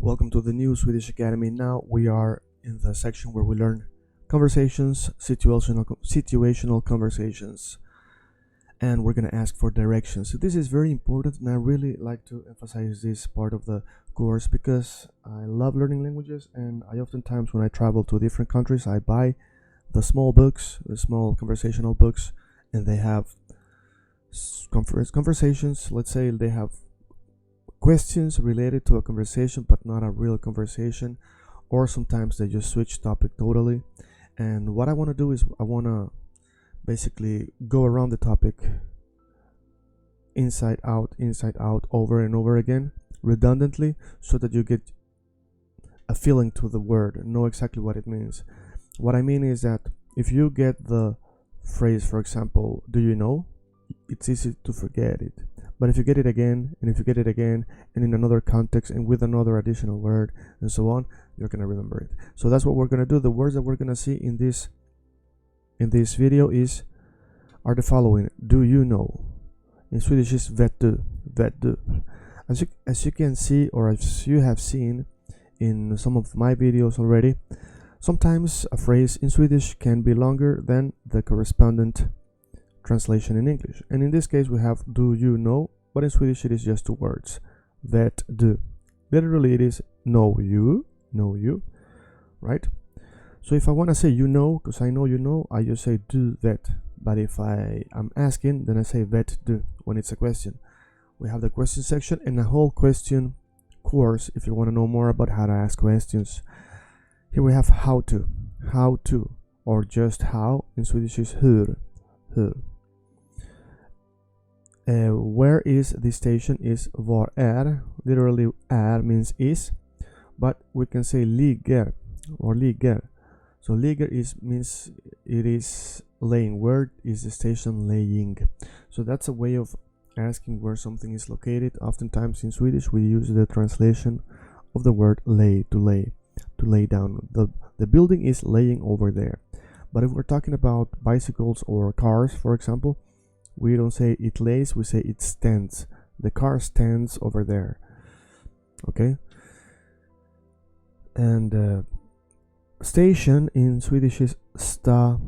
Welcome to the new Swedish Academy. Now we are in the section where we learn conversations, situational conversations, and we're going to ask for directions. So this is very important, and I really like to emphasize this part of the course because I love learning languages, and I oftentimes, when I travel to different countries, I buy the small books, the small conversational books, and they have conversations. Let's say they have questions related to a conversation but not a real conversation, or sometimes they just switch topic totally. And what I want to do is I want to basically go around the topic inside out, over and over again redundantly, so that you get a feeling to the word and know exactly what it means. What I mean is that if you get the phrase, for example, do you know, it's easy to forget it. But if you get it again, and if you get it again, and in another context, and with another additional word, and so on, you're going to remember it. So that's what we're going to do. The words that we're going to see in this video are the following. Do you know? In Swedish is vet du. As you can see, or as you have seen in some of my videos already, sometimes a phrase in Swedish can be longer than the correspondent translation in English, and in this case we have do you know, but in Swedish it is just two words, vet du. Literally it is know you, right? So if I want to say you know, because I know you know, I just say du vet. But if I am asking, then I say vet du when it's a question. We have the question section and a whole question course if you want to know more about how to ask questions. Here we have how to, or just how. In Swedish is hur. Where is the station is var är. Literally är means is, but we can say ligger or ligger. So ligger means it is laying. Where is the station laying? So that's a way of asking where something is located. Oftentimes in Swedish we use the translation of the word lay, to lay down. The building is laying over there. But if we're talking about bicycles or cars, for example, we don't say it lays, we say it stands. The car stands over there. Okay? And station in Swedish is station.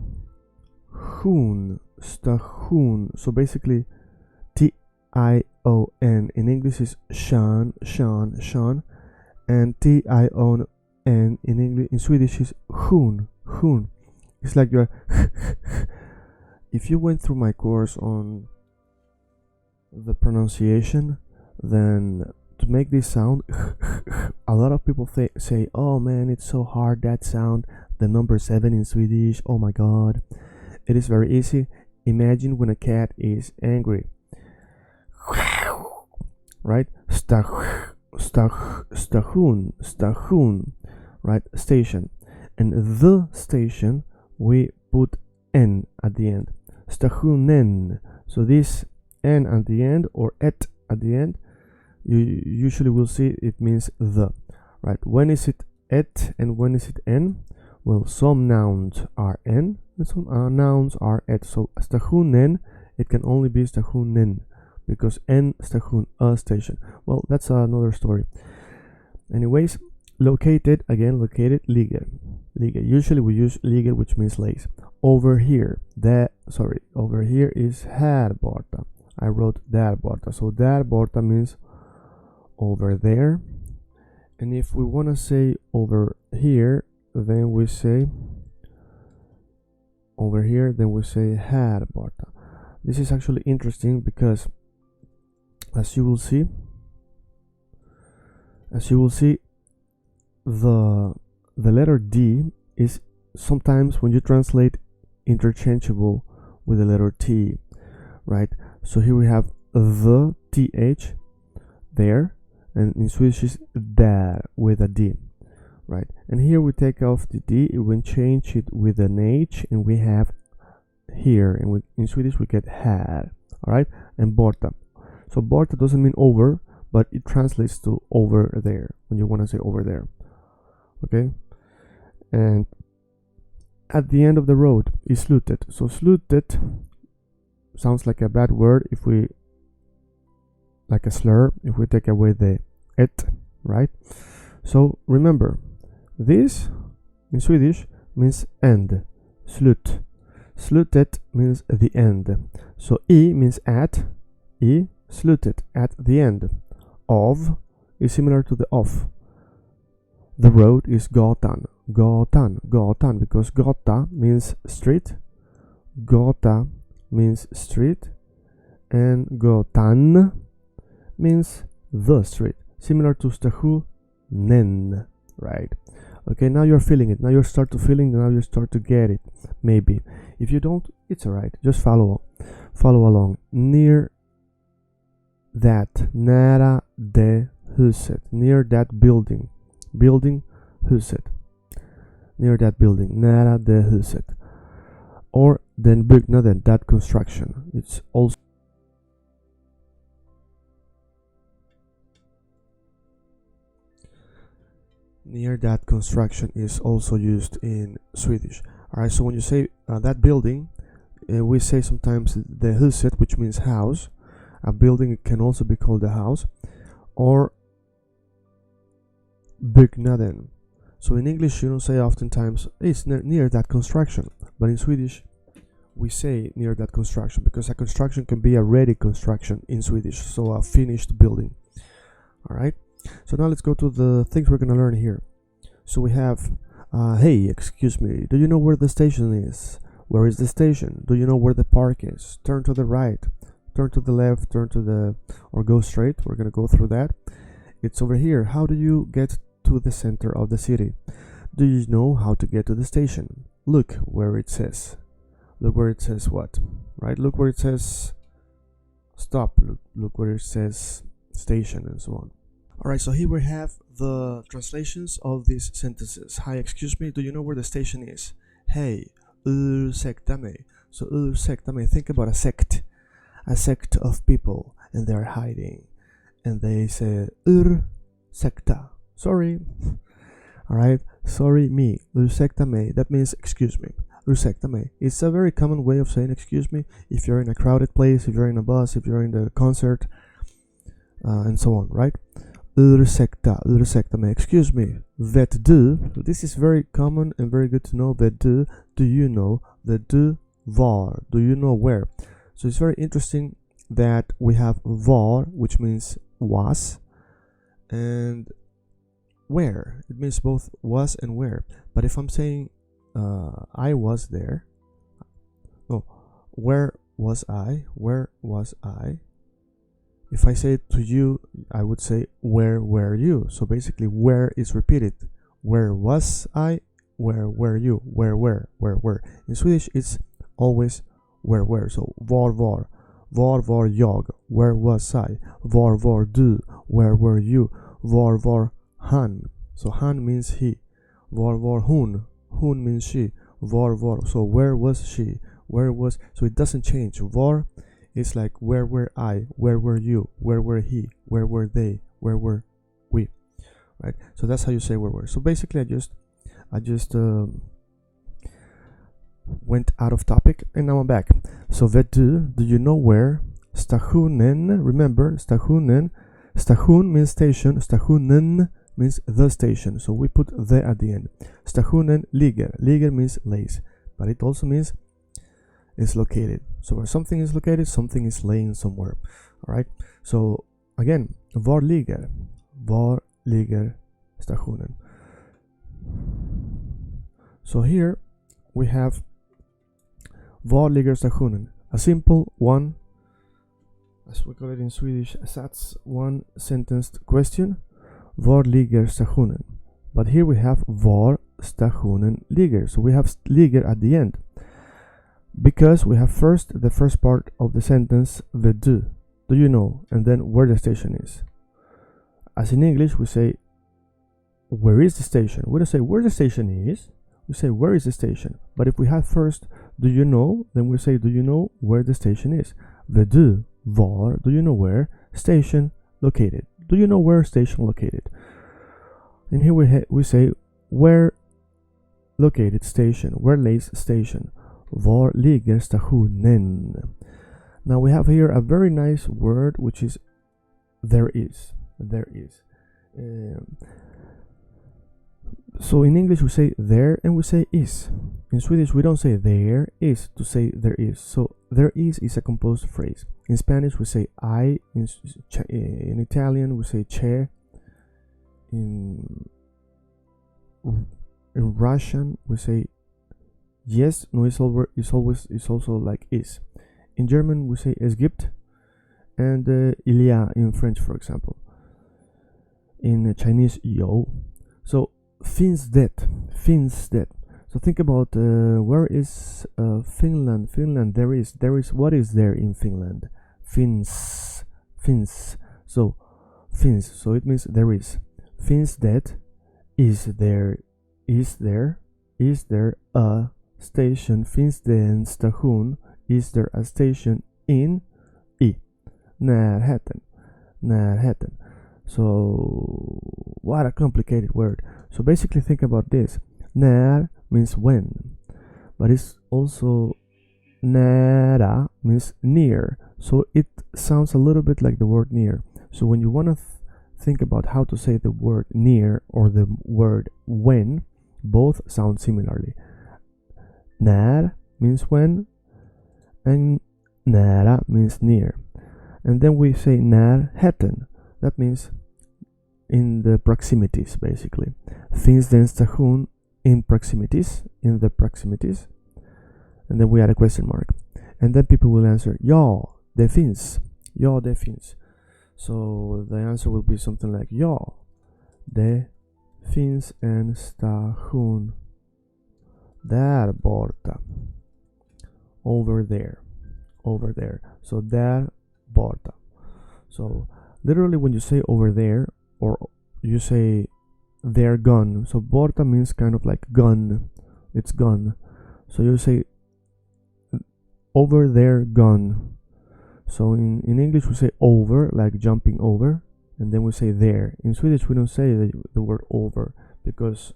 So basically T-I-O-N. In English is Sean. And T-I-O-N in Swedish is hun. It's like you're if you went through my course on the pronunciation, then to make this sound a lot of people say, oh man, it's so hard, that sound, the number 7 in Swedish, oh my god. It is very easy. Imagine when a cat is angry, right? Station, right? Station. And the station, we put N at the end. Stationen. So this N at the end or at the end, you usually will see it means the, right? When is it at and when is it N? Well, some nouns are N and some nouns are at. So stationen, it can only be stationen because N station, a station. Well, that's another story. Anyways, located, ligger. Usually we use ligger, which means lays. Over here is här borta. I wrote där borta. So där borta means over there. And if we want to say over here, then we say här borta. This is actually interesting because as you will see, the letter D is sometimes, when you translate, interchangeable with the letter T, right? So here we have the TH there, and in Swedish is där with a D, right? And here we take off the D, we change it with an H, and we have here, and in Swedish we get här, all right? And borta. So borta doesn't mean over, but it translates to over there when you want to say over there. Okay? And at the end of the road is slutet. So slutet sounds like a bad word if we, like a slur, if we take away the et, right? So remember, this in Swedish means end. Slut. Slutet means the end. So I means at. I, slutet, at the end. Of is similar to the of. The road is gatan. Gatan, gatan, because gata means street. Gata means street. And gatan means the street. Similar to stationen, right? Okay, now you're feeling it. Now you start to feeling. Now you start to get it. Maybe. If you don't, it's alright. Just follow along. Near that, nära det huset. Near that building. Building, huset. Near that building. Nära det huset. Or den byggnaden, that construction. It's also near that construction is also used in Swedish. Alright, so when you say that building, we say sometimes the huset, which means house. A building can also be called a house, or byggnaden. So in English you don't say oftentimes it's near that construction, but in Swedish we say near that construction, because a construction can be a ready construction in Swedish, so a finished building. Alright, so now let's go to the things we're gonna learn here. So we have hey, excuse me, do you know where the station is? Where is the station? Do you know where the park is? Turn to the right, turn to the left, turn to the, or go straight. We're gonna go through that. It's over here. How do you get to the center of the city? Do you know how to get to the station? Look where it says. Look where it says what? Right? Look where it says stop. Look where it says station, and so on. Alright, so here we have the translations of these sentences. Hi, excuse me, do you know where the station is? Hey, ursäkta mig. So ursäkta mig, think about a sect of people, and they're hiding, and they say ursäkta, sorry. Alright, sorry me, ursäkta mig, that means excuse me. Ursäkta mig, it's a very common way of saying excuse me if you're in a crowded place, if you're in a bus, if you're in the concert, and so on, right? Ursäkta mig, excuse me. Vet du, this is very common and very good to know. Vet du, do you know? Vet du var, do you know where? So it's very interesting that we have var, which means was, and where. It means both was and where. But if I'm saying I was there, no, where was I? Where was I? If I say it to you, I would say where were you? So basically where is repeated. Where was I? Where were you? Where were? In Swedish it's always where. So var var jag, where was I? Var du, where were you? Var han, so han means he. Var hon means she. Var, so where was she? Where was, so it doesn't change. Var is like where were I? Where were you? Where were he? Where were they? Where were we? Right? So that's how you say where were. So basically I just went out of topic and now I'm back. So vet du, do you know where? Stationen, remember stationen. Station means station, stationen means the station. So we put the at the end. Stationen ligger. Ligger means lays, but it also means is located. So where something is located, something is laying somewhere. Alright? So again, var ligger stationen. So here we have var ligger stationen. A simple one, as we call it in Swedish, that's one sentenced question. Var ligger stationen? But here we have var stationen ligger. So we have ligger at the end, because we have first the first part of the sentence, vet du, do you know, and then where the station is. As in English we say where is the station. We don't say where the station is, we say where is the station. But if we have first do you know, then we say do you know where the station is. Vet du var, do you know where station located. Do you know where station located? And here we say where located station, where lays station. Var ligger stationen? Now we have here a very nice word, which is there is. So in English we say there and we say is. In Swedish we don't say there is to say there is. So there is a composed phrase. In Spanish we say I. In Italian we say c'è. In Russian we say yes. No, it's also like is. In German we say es gibt, and il y a in French, for example. In Chinese, yo. So finns det. So think about where is Finland? Finland, there is. What is there in Finland? Finns. So finns. So it means there is. Finns det. Is there a station? Finns det en station? Is there a station in närheten? So what a complicated word. So basically think about this. När means when, but it's also nära means near. So it sounds a little bit like the word near. So when you want to think about how to say the word near or the word when, both sound similarly. När means when, and nära means near. And then we say närheten. That means in the proximities, basically. Finns det en station in proximities? In the proximities. And then we add a question mark. And then people will answer, ja, det finns. Ja, det finns. So the answer will be something like, ja, det finns en station där borta. Over there. So där borta. So literally when you say over there, or you say they're gone. So borta means kind of like gone. It's gone. So you say over there gone. So in English we say over, like jumping over, and then we say there. In Swedish we don't say the word over, because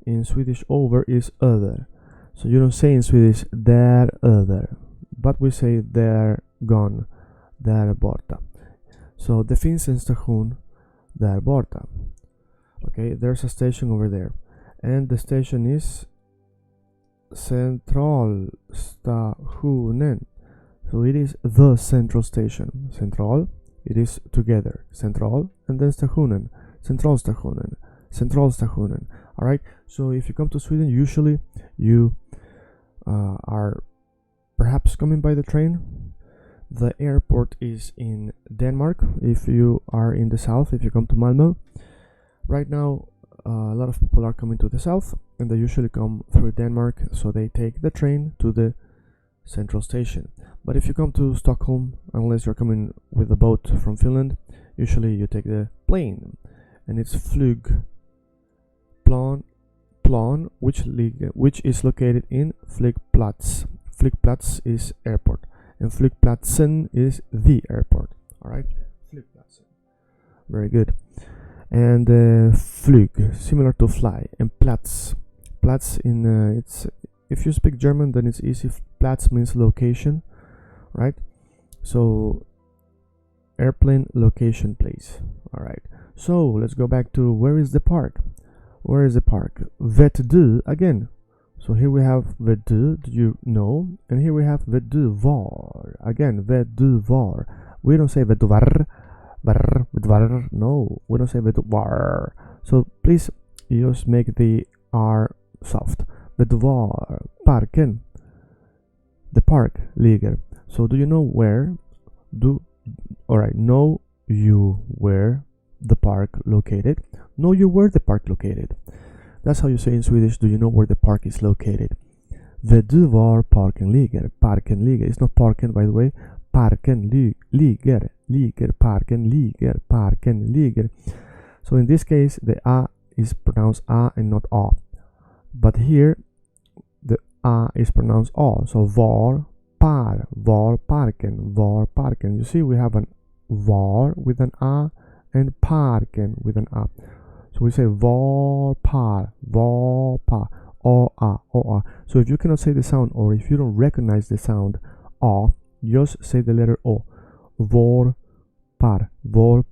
in Swedish over is other. So you don't say in Swedish där other, but we say där gone, där borta. So det finns en station där borta. Okay, there's a station over there, and the station is Centralstationen. So it is the central station. Central, it is together. Central, and then stationen. Centralstationen. Alright, so if you come to Sweden, usually you are perhaps coming by the train. The airport is in Denmark. If you are in the south, if you come to Malmö, right now a lot of people are coming to the south, and they usually come through Denmark, so they take the train to the central station. But if you come to Stockholm, unless you're coming with a boat from Finland, usually you take the plane, and it's flygplan, which is located in Flygplats. Flygplats is airport, and Flygplatsen is the airport. All right, Flygplatsen. Very good. And flyg, similar to fly, and Platz in it's, if you speak German, then it's easy. Platz means location, right? So airplane location place. All right. So let's go back to where is the park? Where is the park? Vet du again. So here we have vet du, do you know? And here we have vet du var. Again, vet du var. We don't say vet du var. No, we don't say vet du var. So please just make the R soft. Vet du var parken? The park ligger. So do you know where? Alright, know you where the park located? Know you where the park located. That's how you say in Swedish, do you know where the park is located? Vet du var parken ligger? Parken ligger. It's not parken, by the way. Parken ligger. Parken ligger. So in this case, the A is pronounced A and not A. But here, the A is pronounced A. So var parken. You see, we have an var with an A and parken with an A. So we say var par, o a. So if you cannot say the sound, or if you don't recognize the sound a, just say the letter o. Var par, var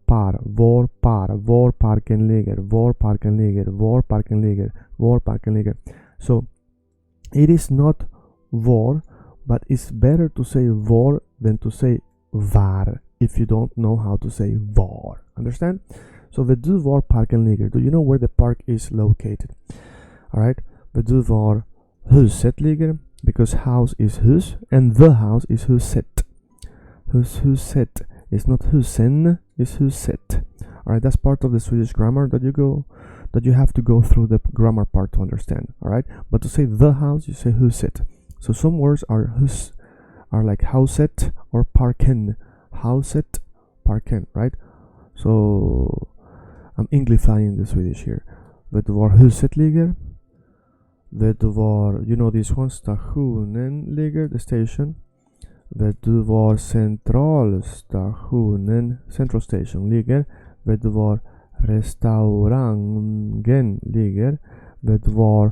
parken ligger, var parken ligger, var parken ligger, var parken ligger. So it is not var, but it's better to say var than to say var if you don't know how to say var. Understand? So vet du var parken ligger? Do you know where the park is located? Alright? Vet du var huset ligger? Because house is hus and the house is huset. Huset is not husen, it's huset. Alright, that's part of the Swedish grammar that you have to go through the grammar part to understand. Alright? But to say the house, you say huset. So some words are hus are like houset or parken. Houset, parken, right? So I'm Englifying the Swedish here. Vet du var huset ligger? Vet du var, you know this one, stationen ligger, the station. Vet du var centralstationen, central station ligger? Vet du var restaurangen ligger? Vet du var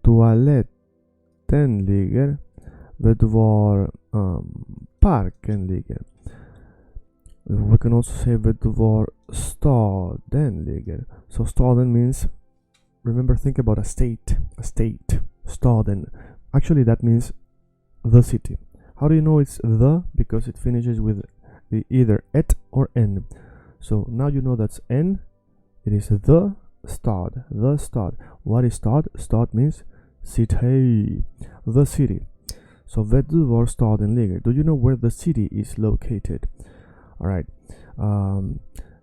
toaletten ligger? Vet du var parken ligger? We can also say vet du var staden ligger? So staden means, remember, think about a state, staden. Actually that means the city. How do you know it's the? Because it finishes with either et or n. So now you know that's n. It is the stad, the stad. What is stad? Stad means city, the city. So vet du var staden ligger? Do you know where the city is located? Alright.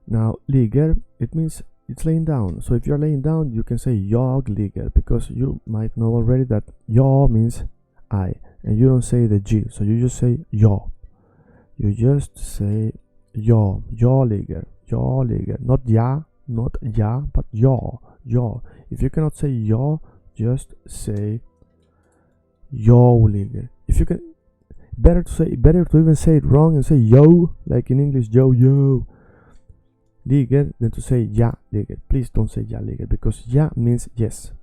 Now ligger, it means it's laying down. So if you're laying down, you can say jag ligger, because you might know already that jag means I, and you don't say the G, so you just say ja. You just say ja, ja ligger, not ja, but ja. If you cannot say ja, just say ja ligger. If you can, better to even say it wrong and say yo, like in English, yo ligger, than to say ja ligger. Please don't say ja ligger, because ja means yes.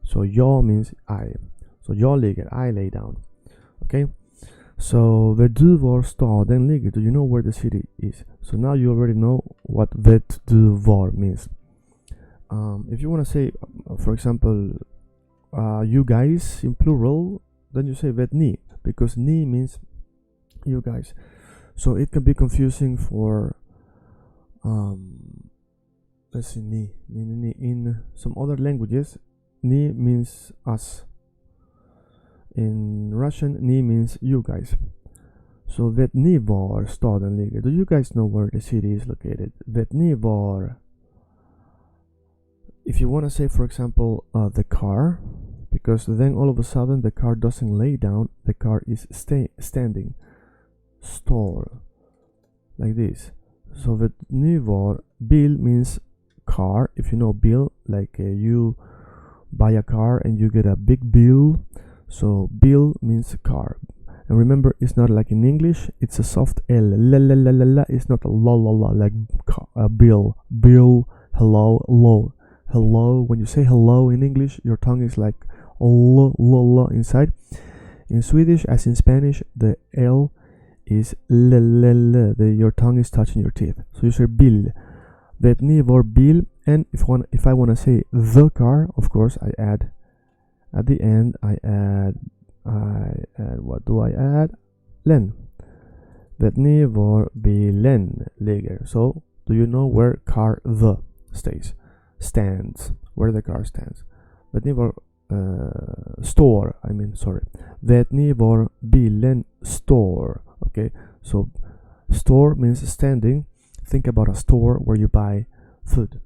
So ja means I. So jag ligger, I lay down. Okay? So vet du var staden ligger? Do you know where the city is? So now you already know what vet du var means. If you want to say, for example, you guys in plural, then you say vet ni, because ni means you guys. So it can be confusing for let's see, ni. In some other languages, ni means us. In Russian, ni means you guys. So vet ni var staden ligger? Do you guys know where the city is located? Vet ni var? If you want to say, for example, the car, because then all of a sudden the car doesn't lay down, the car is standing. Står, like this. So vet ni var? Bil means car. If you know bil, like you buy a car and you get a big bill. So bil means car. And remember, it's not like in English, it's a soft L. La la la la la. It's not a la la la like bill. Bill, hello, hello. Hello. When you say hello in English, your tongue is like la la la inside. In Swedish, as in Spanish, the L is la la la. Your tongue is touching your teeth. So you say bil. Vet ni var bil? And if I want to say the car, of course, I add. At the end, I add, what do I add? Len. Vet ni var bilen ligger? So, do you know where car the stands? Where the car stands? Vet ni var store? Vet ni var bilen står? Okay, so store means standing. Think about a store where you buy food,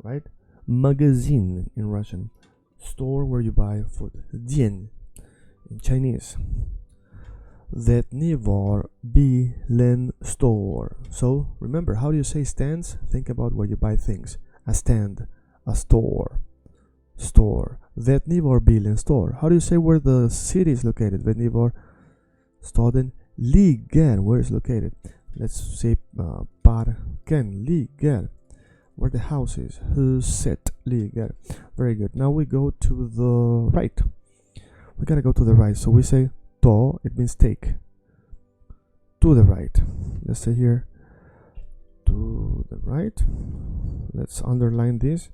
right? Magazine in Russian. Store where you buy food. Dien in Chinese. Vet ni var bilen står? So remember, how do you say stands? Think about where you buy things. A stand, a store. Vet ni var bilen står? How do you say where the city is located? Vet ni var staden ligger? Where is located? Let's say parken ligger. Where the house is. Huset ligger. Very good. Now we go to the right. We gotta go to the right. So we say to, it means take. To the right. Let's say here. to the right. Let's underline this.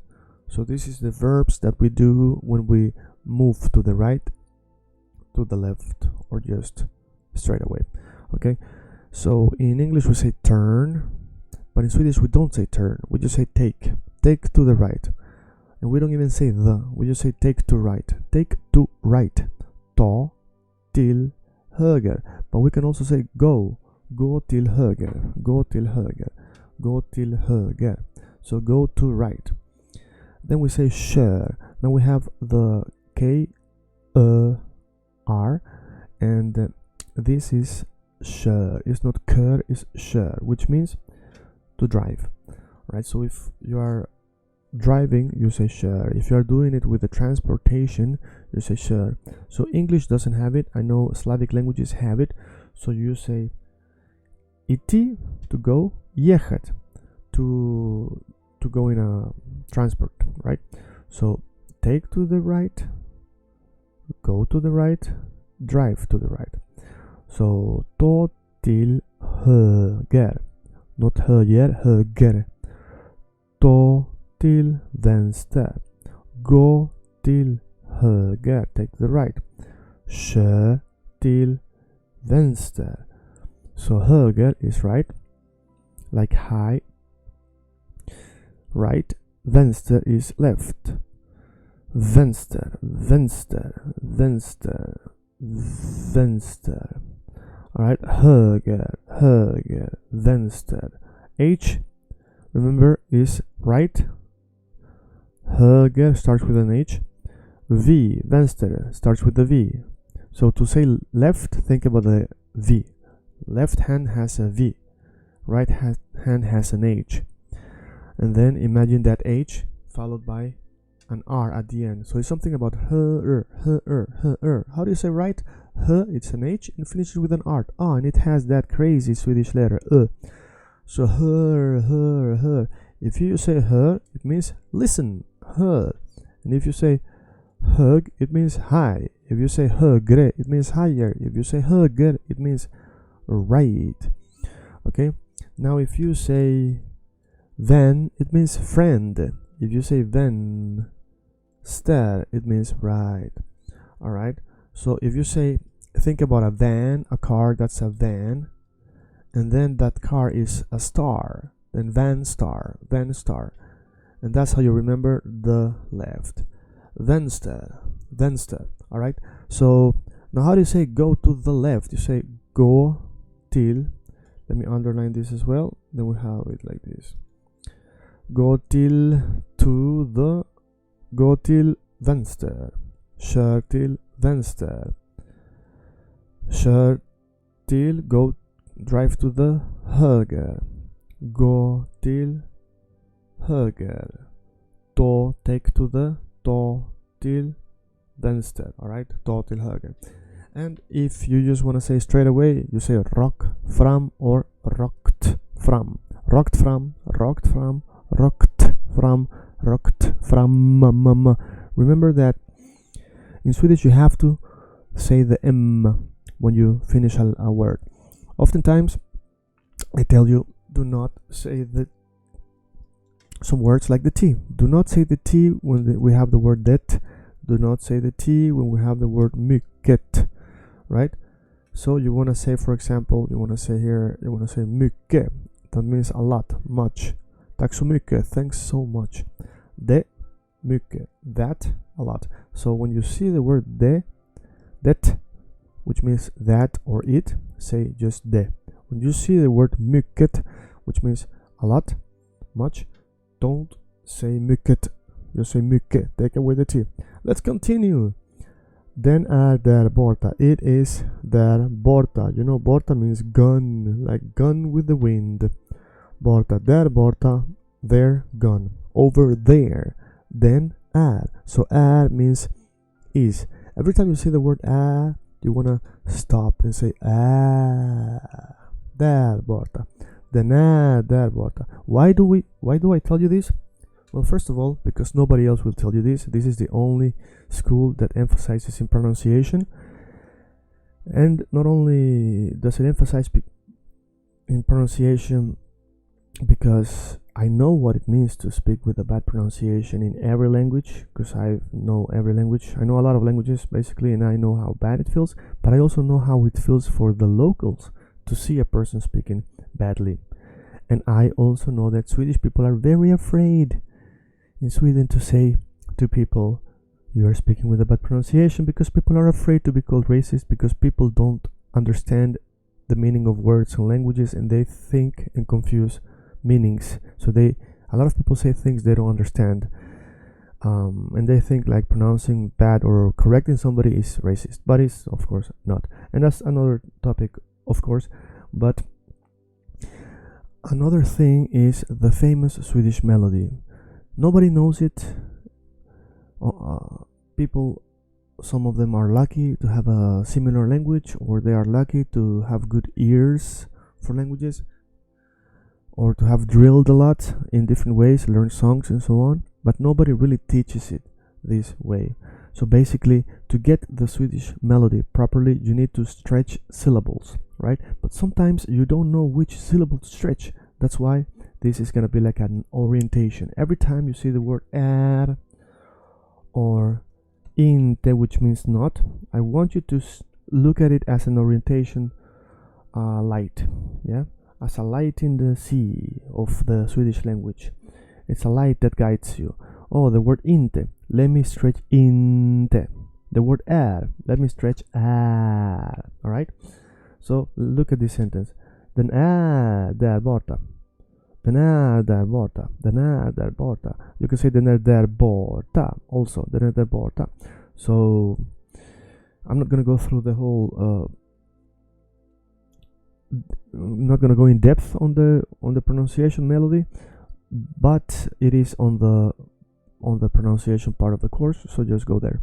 So this is the verbs that we do when we move to the right, to the left, or just straight away. Okay, so in English we say turn, but in Swedish we don't say turn, we just say take to the right. And we don't even say the, we just say take to right, take to right, ta till höger. But we can also say go till höger, go till höger, go till höger. So go to right. Then we say kör. Now we have the K, R, and this is kör. It's not kör, it's kör, which means to drive. Right? So if you are driving, you say kör. If you are doing it with the transportation, you say kör. So English doesn't have it. I know Slavic languages have it. So you say идти, to go, ехать, to go in a transport, right? So take to the right, go to the right, drive to the right. So ta till höger, not höger, höger. Ta till vänster, gå till höger, take the right. Kör till vänster. So höger is right, like high. Right, vänster is left. Vänster, vänster, vänster, vänster. Alright, höger, höger, vänster. H, remember, is right. Höger starts with an H. V, vänster, starts with the V. So to say left, think about the V. Left hand has a V. Right hand has an H. And then imagine that H followed by an R at the end. So it's something about her. How do you say right? Her, it's an H and finishes with an R. Ah, and it has that crazy Swedish letter, So her. If you say her, it means listen, her. And if you say hög, it means high. If you say högre, it means higher. If you say höger, it means right. Okay? Now if you say vän, it means friend. If you say vänster, it means right. Alright? So if you say, think about a van, a car, that's a van. And then that car is a star. Then van star. And that's how you remember the left. Vänster. Alright? So now how do you say go to the left? You say gå till. Let me underline this as well. Then we have it like this. Gå till vänster. Kör till vänster. Kör till, go, drive to the höger. Gå till höger. Ta, take to the, ta till vänster. Alright? Ta till höger. And if you just want to say straight away, you say rock fram or rockt fram. Rocked fram, rocked fram, rocked fram. Remember that in Swedish you have to say the M when you finish a word. Oftentimes I tell you, do not say some words like the T. Do not say the T when we have the word det. Do not say the T when we have the word mycket. Right? So you want to say, for example, you want to say mycket. That means a lot, much. Tack så mycket, thanks so much. Det, mycket, that, a lot. So when you see the word that, which means that or it, say just det. When you see the word mycket, which means a lot, much, don't say mycket. Just say mycket. Take away the T. Let's continue. Den där borta. It is där borta. You know, borta means gun, like gun with the wind. Borta, där borta, there, gone. Over there. Den är. So är means is. Every time you see the word är, you wanna stop and say där borta. Den är där borta. Why do I tell you this? Well, first of all, because nobody else will tell you this. This is the only school that emphasizes in pronunciation. And not only does it emphasize in pronunciation because I know what it means to speak with a bad pronunciation in every language, because I know every language. I know a lot of languages basically, and I know how bad it feels, but I also know how it feels for the locals to see a person speaking badly. And I also know that Swedish people are very afraid in Sweden to say to people, you are speaking with a bad pronunciation, because people are afraid to be called racist, because people don't understand the meaning of words and languages, and they think and confuse meanings. So a lot of people say things they don't understand, and they think like pronouncing bad or correcting somebody is racist, but it's of course not. And that's another topic, of course. But another thing is the famous Swedish melody. Nobody knows it. People, some of them are lucky to have a similar language, or they are lucky to have good ears for languages, or to have drilled a lot in different ways, learn songs and so on, but nobody really teaches it this way. So basically, to get the Swedish melody properly, you need to stretch syllables, right? But sometimes you don't know which syllable to stretch. That's why this is gonna be like an orientation. Every time you see the word är or inte, which means not, I want you to look at it as an orientation light, yeah, as a light in the sea of the Swedish language. It's a light that guides you. Oh, the word inte, let me stretch inte. The word är, let me stretch är. All right. So look at this sentence. Den är där borta. Den är där borta. Den är där borta. You can say den är där borta also. Den är där borta. So I'm not gonna go through the whole. I'm not gonna go in depth on the pronunciation melody, but it is on the pronunciation part of the course. So just go there.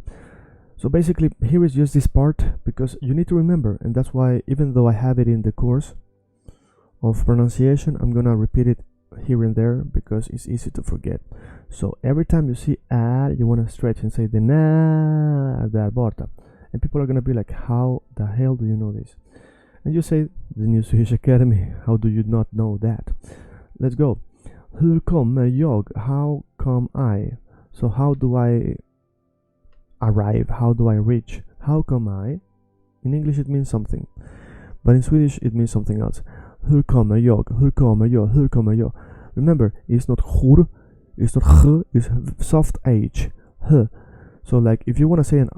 So basically, here is just this part, because you need to remember, and that's why even though I have it in the course of pronunciation, I'm gonna repeat it here and there because it's easy to forget. So every time you see är, you wanna stretch and say den är där borta, and people are gonna be like, how the hell do you know this? And you say, the new Swedish Academy, how do you not know that? Let's go. Hur kommer jag? How come I? So how do I arrive? How do I reach? How come I? In English it means something, but in Swedish it means something else. Hur kommer jag? Hur kommer jag? Hur kommer jag? Remember, it's not hur, it's not h, it's soft h, h. So like if you want to say an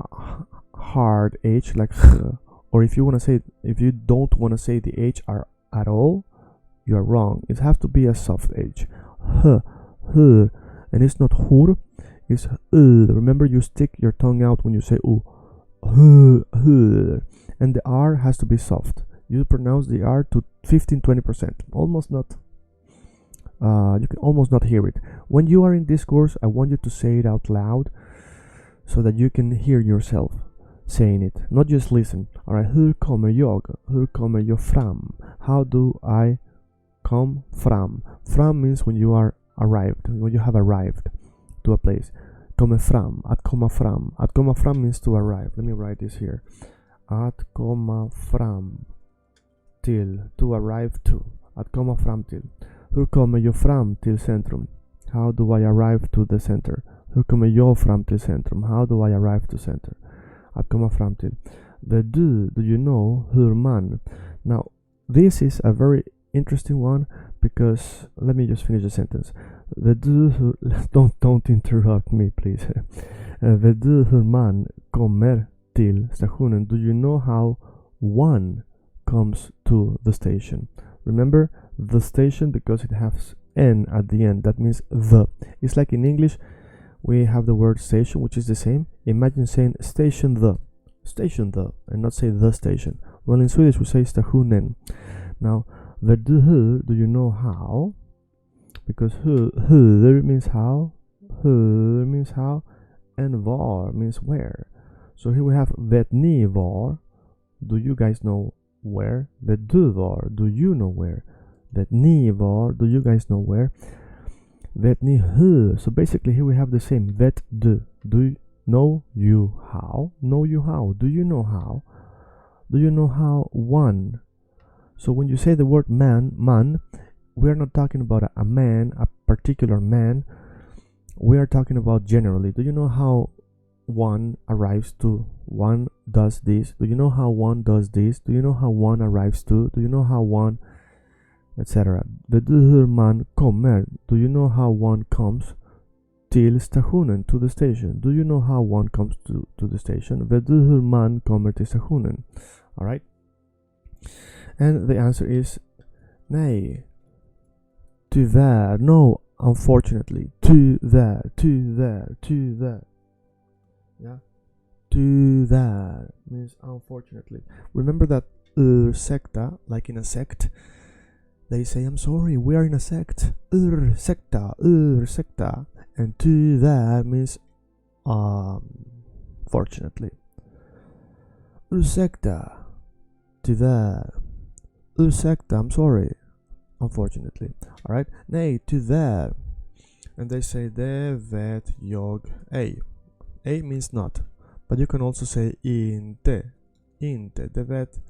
hard h like h, or if you want to say, if you don't want to say the h at all, you are wrong. It has to be a soft h, h, h, and it's not hur, it's remember, you stick your tongue out when you say u, and the r has to be soft. You pronounce the r to 15-20%, almost not. You can almost not hear it. When you are in discourse, I want you to say it out loud so that you can hear yourself saying it, not just listen. All right, hur kommer jag? Hur kommer jag fram? How do I come fram? Fram means when you are arrived, when you have arrived to a place. Kommer fram, att komma fram. Att komma fram means to arrive. Let me write this here. Att komma fram till, to arrive to. Att komma fram till. Hur kommer jag fram till centrum? How do I arrive to the center? Hur kommer jag fram till centrum? How do I arrive to center? Att komma fram till. The do you know hur man? Now, this is a very interesting one because, let me just finish the sentence. The do, don't interrupt me please. The do hur man kommer till stationen. Do you know how one comes to the station? Remember the station, because it has n at the end, that means the. It's like in English we have the word station, which is the same. Imagine saying station the, and not say the station. Well, in Swedish we say stationen. Now the do you know how? Because hur means how, and var means where. So here we have vet ni var, do you guys know where? Vet du var, do you know where? Vet ni var, do you guys know where? Vet ni hur? So basically here we have the same. Vet du, do you know you how? Know you how? Do you know how? Do you know how one? So when you say the word man, we're not talking about a man, a particular man. We are talking about generally. Do you know how one arrives to, one does this? Do you know how one does this? Do you know how one arrives to? Do you know how one, etc. Vet du hur man kommer? Do you know how one comes till stationen, to the station? Do you know how one comes to the station? Vet du hur man kommer till stationen? All right. And the answer is nej. Tyvärr. No, unfortunately. Tyvärr, tyvärr, tyvärr. Yeah. Tyvärr means unfortunately. Remember that sekta, like in a sect, they say, I'm sorry, we are in a sect. Sekta. And tyvärr means fortunately. Ursäkta. Tyvärr. Ursäkta, I'm sorry. Unfortunately. Alright? Nej, tyvärr. And they say, det vet jag ej. Ej means not. But you can also say inte. Inte. Det vet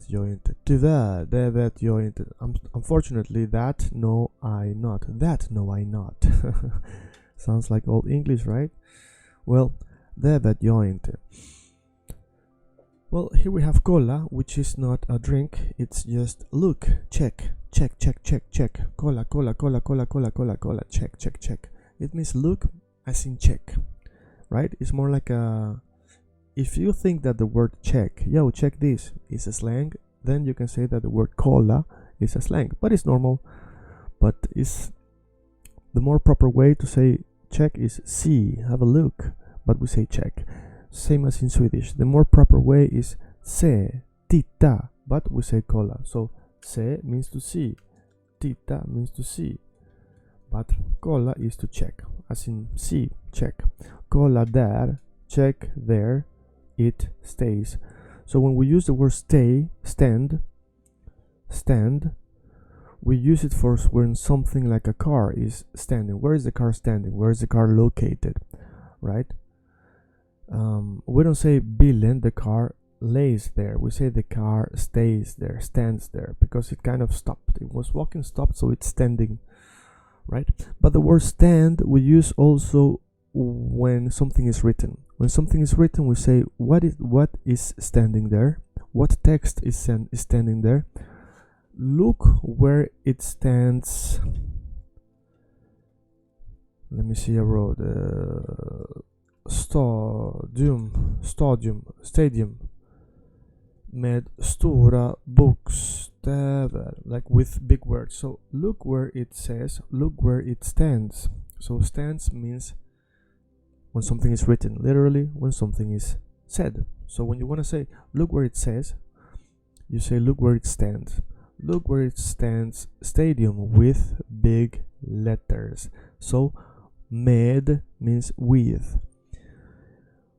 jag inte. Tyvärr, det vet jag inte. Unfortunately, that no I not. That no I not. Sounds like old English, right? Well, det vet jag inte. Well, here we have cola, which is not a drink. It's just look, check, check, check, check, check. Cola, cola, cola, cola, cola, cola, cola. Check, check, check. It means look as in check, right? It's more like a... If you think that the word check, yo, check this, is a slang, then you can say that the word cola is a slang. But it's normal. But it's the more proper way to say check is see, have a look. But we say check. Same as in Swedish. The more proper way is se, titta, but we say cola. So se means to see, titta means to see, but cola is to check, as in see, check. Cola där, check there, it stays. So when we use the word stay, stand, we use it for when something like a car is standing. Where is the car standing? Where is the car located? Right? We don't say bilen, the car lays there. We say the car stays there, stands there, because it kind of stopped. It was walking, stopped, so it's standing, right? But the word stand we use also when something is written. When something is written, we say what is standing there? What text is standing there? Look where it stands. Let me see a road. Stadium med stora bokstäver, like with big words. So look where it says, look where it stands. So stands means when something is written, literally when something is said. So when you want to say look where it says, you say look where it stands. Look where it stands, stadium with big letters. So med means with.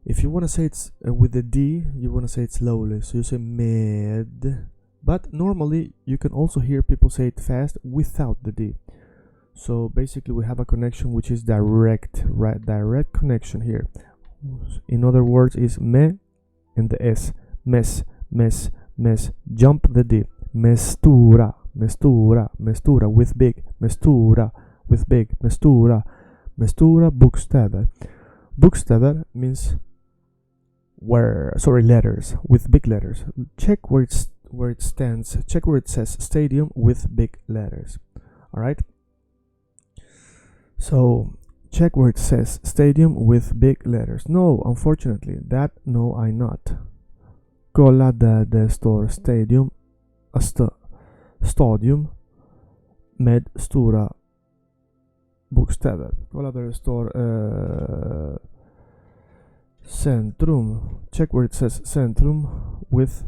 If you want to say it's with the D, you want to say it slowly, so you say med. But normally you can also hear people say it fast without the D. So basically we have a connection which is direct, right? Direct connection here. In other words, is me and the S. Mes, mes, mes. Jump the D. Mestura, mestura, mestura with big. Mestura with big. Mestura, mestura bokstäver. Bokstäver means letters with big letters. Check where it stands. Check where it says stadium with big letters. All right. So check where it says stadium with big letters. No, unfortunately, that no I not. Kolla där det står stadium, stadium med stora bokstäver. Kolla där det står centrum. Check where it says centrum with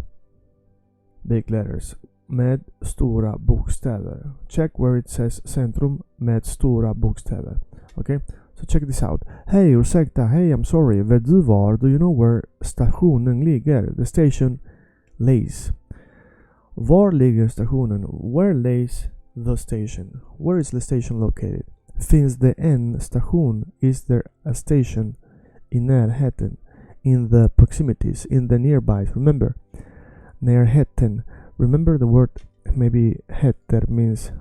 big letters med stora bokstäver. Check where it says centrum med stora bokstäver. Okay, so check this out. Hey, ursäkta, hey, I'm sorry. Vet du var? Do you know where stationen ligger? The station lays. Var ligger stationen? Where lays the station? Where is the station located? Finns det en station? Is there a station i närheten? In the proximities, in the nearby. Remember, närheten. Remember the word maybe heter means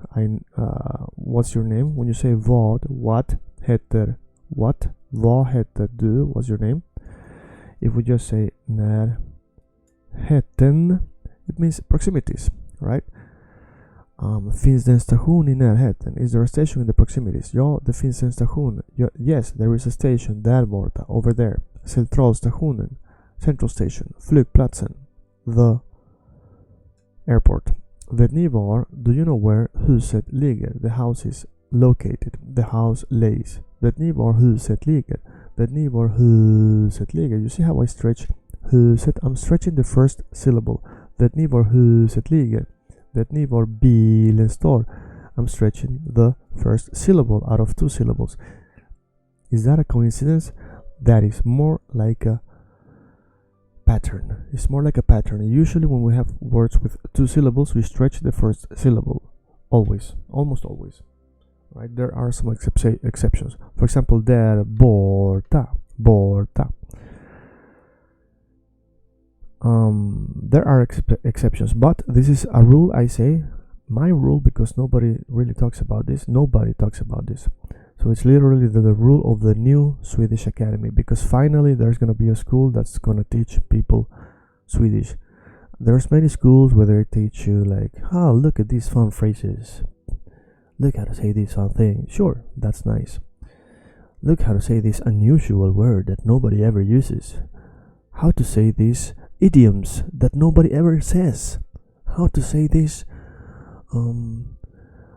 what's your name. When you say what heter, what heter du, what's your name. If we just say närheten, it means proximities, right? Finns det en station i närheten? Is there a station in the proximities? Ja, det finns en station. Yes, there is a station där borta, over there. Centralstationen, central station. Flygplatsen, the airport. Vet ni var? Do you know where huset ligger? The house is located. The house lays. Vet ni var huset ligger? Vet ni var huset ligger? You see how I stretch huset? I'm stretching the first syllable. Vet ni var huset ligger? Vet ni var bilen står? I'm stretching the first syllable out of two syllables. Is that a coincidence? That is more like a pattern. It's more like a pattern. Usually when we have words with two syllables, we stretch the first syllable. Always. Almost always. Right? There are some exceptions. For example, där borta. Borta. There are exceptions, but this is a rule. I say my rule because nobody really talks about this. Nobody talks about this. So it's literally the rule of the new Swedish Academy, because finally there's going to be a school that's going to teach people Swedish. There's many schools where they teach you like, oh, look at these fun phrases. Look how to say this fun thing. Sure, that's nice. Look how to say this unusual word that nobody ever uses. How to say these idioms that nobody ever says. How to say this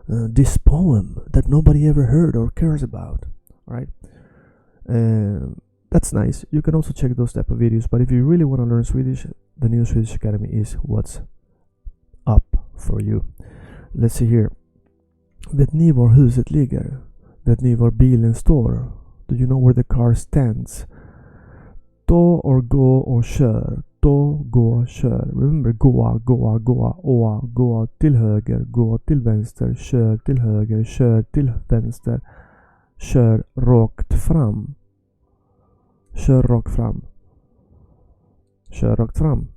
this poem that nobody ever heard or cares about. Right? That's nice. You can also check those type of videos, but if you really want to learn Swedish, the new Swedish Academy is what's up for you. Let's see here. Vet ni var huset ligger? Vet ni var bilen står? Do you know where the car stands? Stå or gå or kör. Stå, gå, kör. Remember, gå, gå till höger, gå till vänster, kör till höger, kör till vänster, kör rakt fram. Kör rakt fram. Kör rakt fram.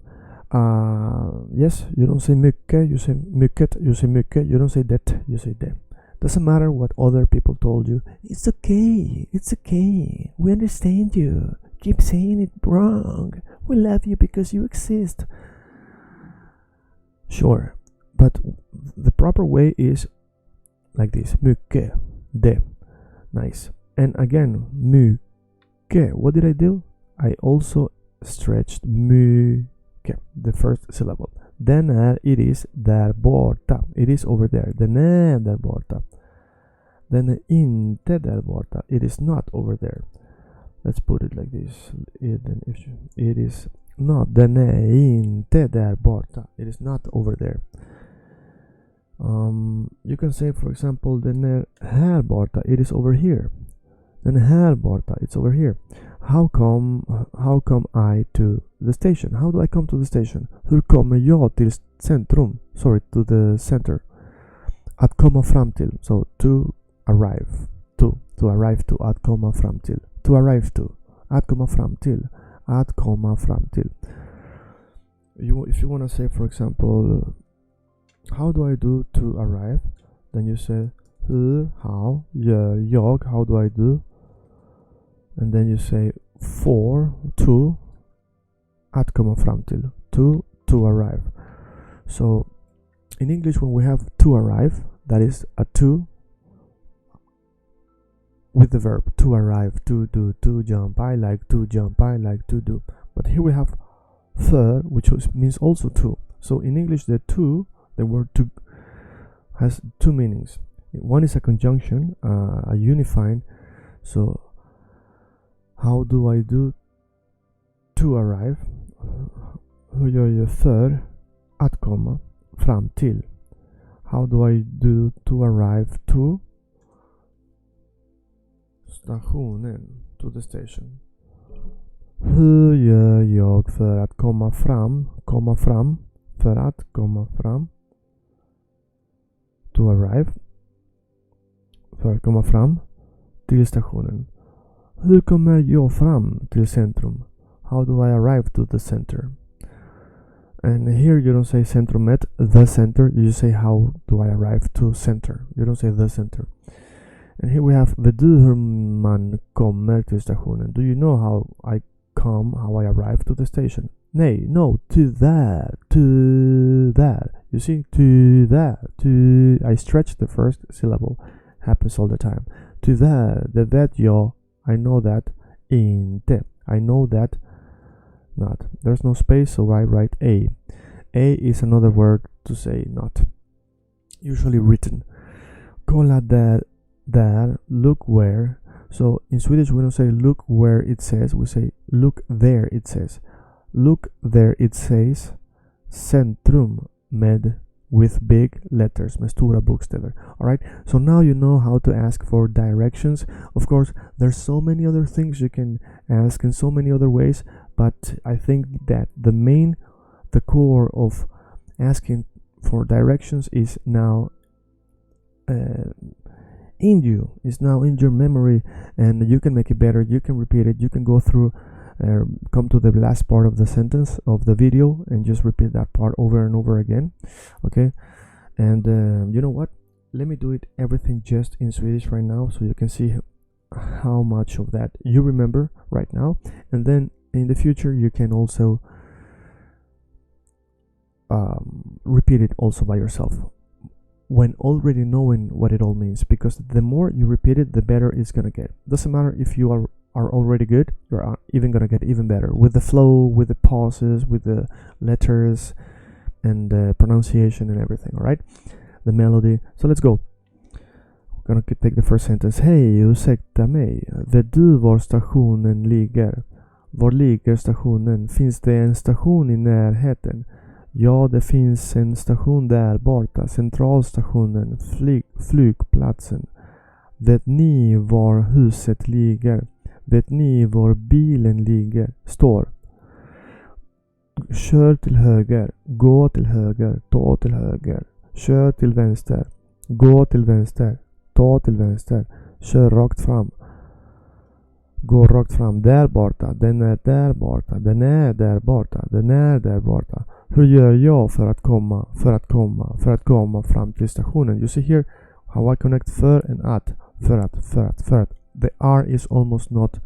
Yes, you don't say mycket, you say mycket, you say mycket, you don't say det, you say det. Doesn't matter what other people told you. It's okay, we understand you. Keep saying it wrong. We love you because you exist. Sure, but the proper way is like this. Mycket, det. Nice. And again, mycket. What did I do? I also stretched mycket, the first syllable. Den it is där borta. It is over there. Den där borta. Den inte där borta. It is not over there. Let's put it like this. It is not. Den inte där borta. It is not over there. You can say, for example, den här borta. It is over here. Den här borta. It's over here. How come I to the station? How do I come to the station? Hur kommer jag till centrum? Sorry, to the center. Att komma fram till. So to arrive. To arrive to. Att komma fram till. To arrive to. Att komma fram till. Att komma fram till. If you want to say, for example, how do I do to arrive? Then you say hur, how, gör jag, how do I do? And then you say for, to, att komma fram till, to arrive. So in English, when we have to arrive, that is a to with the verb to arrive, to do, to jump, I like to jump, I like to do. But here we have för, which means also to. So in English, the word to has two meanings. One is a conjunction, a unifying. So how do I do to arrive? Hur gör jag för att komma fram till? How do I do to arrive to stationen, to the station? Hur gör jag för att komma fram, för att komma fram? To arrive, för att komma fram till stationen. Hur kommer jag fram till centrum? How do I arrive to the center? And here you don't say centrumet, the center. You just say how do I arrive to center. You don't say the center. And here we have vet du hur man kommer till stationen? Do you know how I come, how I arrive to the station? Nej, no, to that. You see, to that, to. I stretch the first syllable. Happens all the time. To that, det vet jag. I know that. Inte. I know that. Not. There's no space, so I write a. A is another word to say not. Usually written. Kolla där, look where. So in Swedish we don't say look where it says, we say look there it says. Look there it says centrum with big letters, med stora bokstäver. Alright, so now you know how to ask for directions. Of course, there's so many other things you can ask in so many other ways, but I think that the core of asking for directions is now in you, is now in your memory, and you can make it better, you can repeat it, you can go through, come to the last part of the sentence of the video and just repeat that part over and over again. Okay, and you know what, let me do it everything just in Swedish right now, so you can see how much of that you remember right now, and then in the future you can also repeat it also by yourself when already knowing what it all means, because the more you repeat it, the better it's gonna get. Doesn't matter if you are already good, you're even gonna get even better with the flow, with the pauses, with the letters and the pronunciation and everything. All right, the melody. So let's go. We're gonna take the first sentence. Hej, ursäkta mig, vet du var stationen ligger? Var ligger stationen? Finns det en station i närheten? Ja, det finns en station där borta. Centralstationen, flygplatsen. Vet ni var huset ligger? Vet ni var bilen ligger? Står. Kör till höger. Gå till höger. Ta till höger. Kör till vänster. Gå till vänster. Ta till vänster. Kör rakt fram. Gå rakt fram. Där borta. Den är där borta. Den är där borta. Den är där borta. Hur gör jag för att komma fram till stationen? You see here how I connect för and att. För att. The R is almost not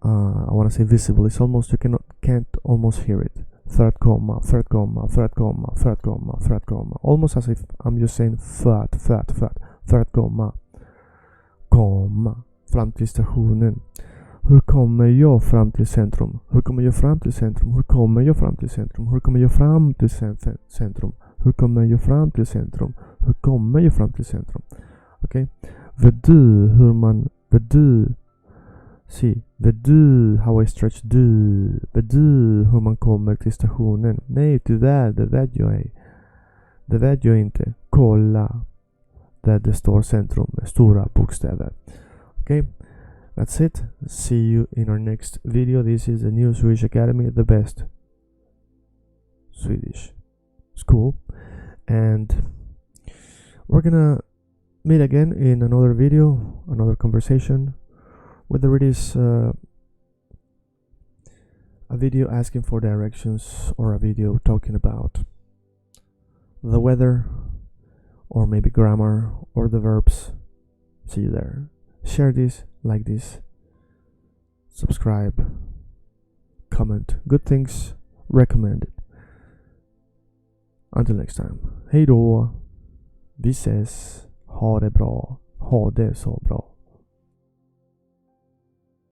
I want to say visible. It's almost, you can't almost hear it. För att komma. Almost as if I'm just saying för att komma fram till stationen. Hur kommer jag fram till centrum? Hur kommer jag fram till centrum? Hur kommer jag fram till centrum? Hur kommer jag fram till centrum? Hur kommer jag fram till centrum? Hur kommer jag fram till centrum? Okej. Vet du how I stretch du? Vet du hur man kommer till stationen? Nej, tyvärr, det vet jag ej. Det vet jag inte. Kolla där det står centrum med stora bokstäver. Okay, that's it. See you in our next video. This is the new Swedish Academy, the best Swedish school. And we're gonna meet again in another video, another conversation, whether it is a video asking for directions or a video talking about the weather or maybe grammar or the verbs. See you there. Share this, like this, subscribe, comment, good things, recommend it. Until next time. Hej då. Vi ses. Ha det bra. Ha det så bra.